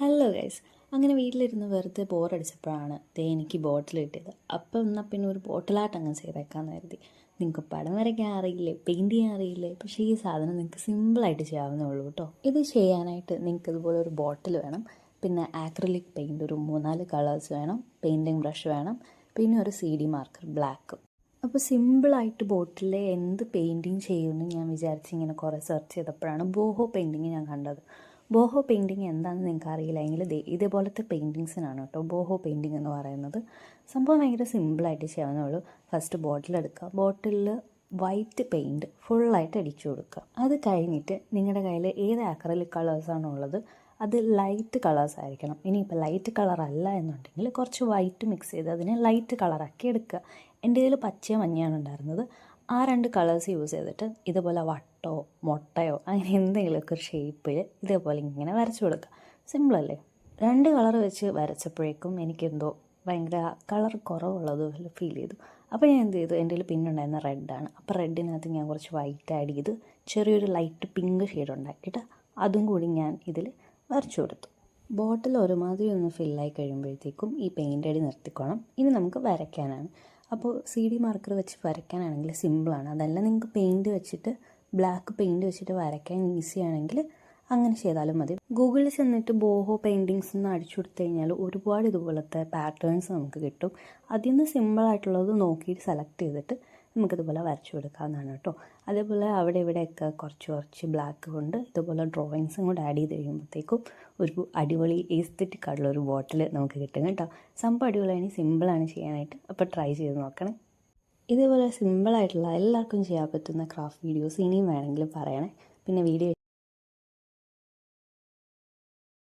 Hello guys, അങ്ങനെ വീട്ടിലിരുന്ന് വെറുതെ ബോറടിച്ചപ്പോഴാണ് എനിക്ക് ബോട്ടിൽ കിട്ടിയത്. അപ്പം എന്നാൽ പിന്നെ ഒരു ബോട്ടിലായിട്ട് അങ്ങ് ചെയ്തേക്കാമെന്ന് കരുതി. നിങ്ങൾക്ക് പടം വരയ്ക്കാൻ അറിയില്ലേ, പെയിൻറ് ചെയ്യാൻ അറിയില്ലേ, പക്ഷേ ഈ സാധനം നിങ്ങൾക്ക് സിമ്പിളായിട്ട് ചെയ്യാവുന്നേ ഉള്ളൂ കേട്ടോ. ഇത് ചെയ്യാനായിട്ട് നിങ്ങൾക്ക് ഇതുപോലെ ഒരു ബോട്ടിൽ വേണം, പിന്നെ ആക്രിലിക് പെയിൻറ് ഒരു 3-4 കളേഴ്സ് വേണം, പെയിൻറ്റിങ് ബ്രഷ് വേണം, പിന്നെ ഒരു CD മാർക്കർ ബ്ലാക്ക്. അപ്പോൾ സിമ്പിളായിട്ട് ബോട്ടിൽ എന്ത് പെയിൻറ്റിങ് ചെയ്യുമെന്ന് ഞാൻ വിചാരിച്ച് ഇങ്ങനെ കുറേ സെർച്ച് ചെയ്തപ്പോഴാണ് ബോഹോ പെയിൻറ്റിങ് ഞാൻ കണ്ടത്. ബോഹോ പെയിൻറ്റിങ് എന്താണെന്ന് നിങ്ങൾക്ക് അറിയില്ല എങ്കിൽ ഇതേപോലത്തെ പെയിൻറ്റിങ്സിനാണ് കേട്ടോ ബോഹോ പെയിൻറ്റിങ് എന്ന് പറയുന്നത്. സംഭവം ഭയങ്കര സിമ്പിളായിട്ട് ചെയ്യാവുന്നേ ഉള്ളൂ. ഫസ്റ്റ് ബോട്ടിൽ എടുക്കുക, ബോട്ടിലിൽ വൈറ്റ് പെയിൻറ്റ് ഫുള്ളായിട്ട് അടിച്ചു കൊടുക്കുക. അത് കഴിഞ്ഞിട്ട് നിങ്ങളുടെ കയ്യിൽ ഏത് അക്രിലിക് കളേഴ്സാണോ ഉള്ളത് അത് ലൈറ്റ് കളേഴ്സ് ആയിരിക്കണം. ഇനിയിപ്പോൾ ലൈറ്റ് കളർ അല്ല എന്നുണ്ടെങ്കിൽ കുറച്ച് വൈറ്റ് മിക്സ് ചെയ്ത് അതിനെ ലൈറ്റ് കളറാക്കി എടുക്കുക. എൻ്റെ കയ്യിൽ പച്ചയോ മഞ്ഞയാണ് ഉണ്ടായിരുന്നത്. ആ 2 കളേഴ്സ് യൂസ് ചെയ്തിട്ട് ഇതുപോലെ വട്ടോ മുട്ടയോ അങ്ങനെ എന്തെങ്കിലുമൊക്കെ ഒരു ഷേപ്പിൽ ഇതേപോലെ ഇങ്ങനെ വരച്ചു കൊടുക്കുക. സിമ്പിളല്ലേ? 2 കളർ വെച്ച് വരച്ചപ്പോഴേക്കും എനിക്കെന്തോ ഭയങ്കര കളർ കുറവുള്ളതുപോലെ ഫീൽ ചെയ്തു. അപ്പോൾ ഞാൻ എന്ത് ചെയ്തു, എൻ്റെ കയ്യിൽ പിന്നുണ്ടായിരുന്ന റെഡാണ്. അപ്പോൾ റെഡിനകത്ത് ഞാൻ കുറച്ച് വൈറ്റ് ആഡ് ചെയ്ത് ചെറിയൊരു ലൈറ്റ് പിങ്ക് ഷെയ്ഡ് ഉണ്ടാക്കിയിട്ട് അതും കൂടി ഞാൻ ഇതിൽ വരച്ചു കൊടുത്തു. ബോട്ടിൽ ഒരുമാതിരി ഒന്ന് ഫില്ലായി കഴിയുമ്പോഴത്തേക്കും ഈ പെയിൻ്റ് അടി നിർത്തിക്കോണം. ഇനി നമുക്ക് വരയ്ക്കാനാണ്. അപ്പോൾ CD മാർക്കർ വെച്ച് വരയ്ക്കാനാണെങ്കിൽ സിമ്പിളാണ്. അതല്ല നിങ്ങൾക്ക് പെയിൻറ്റ് വെച്ചിട്ട് ബ്ലാക്ക് പെയിൻറ്റ് വെച്ചിട്ട് വരയ്ക്കാൻ ഈസി ആണെങ്കിൽ അങ്ങനെ ചെയ്താലും മതി. ഗൂഗിളിൽ ചെന്നിട്ട് ബോഹോ പെയിൻറ്റിങ്സ് എന്ന് അടിച്ചു കൊടുത്തു കഴിഞ്ഞാൽ ഒരുപാട് ഇതുപോലത്തെ പാറ്റേൺസ് നമുക്ക് കിട്ടും. അതിൽ നിന്ന് സിമ്പിളായിട്ടുള്ളത് നോക്കിയിട്ട് സെലക്ട് ചെയ്തിട്ട് നമുക്കിതുപോലെ വരച്ചു കൊടുക്കാവുന്നതാണ് കേട്ടോ. അതേപോലെ അവിടെ ഇവിടെയൊക്കെ കുറച്ച് ബ്ലാക്ക് കൊണ്ട് ഇതുപോലെ ഡ്രോയിങ്സും കൂടെ ആഡ് ചെയ്ത് കഴിയുമ്പോഴത്തേക്കും ഒരു അടിപൊളി എസ്തെറ്റിക് ആയിട്ടുള്ള ഒരു ബോട്ടിൽ നമുക്ക് കിട്ടും കേട്ടോ. സംഭവം അടിപൊളിയാണ്, സിമ്പിളാണ് ചെയ്യാനായിട്ട്. അപ്പോൾ ട്രൈ ചെയ്ത് നോക്കണേ. ഇതേപോലെ സിമ്പിളായിട്ടുള്ള എല്ലാവർക്കും ചെയ്യാൻ പറ്റുന്ന ക്രാഫ്റ്റ് വീഡിയോസ് ഇനിയും വേണമെങ്കിൽ പറയണേ. പിന്നെ വീഡിയോ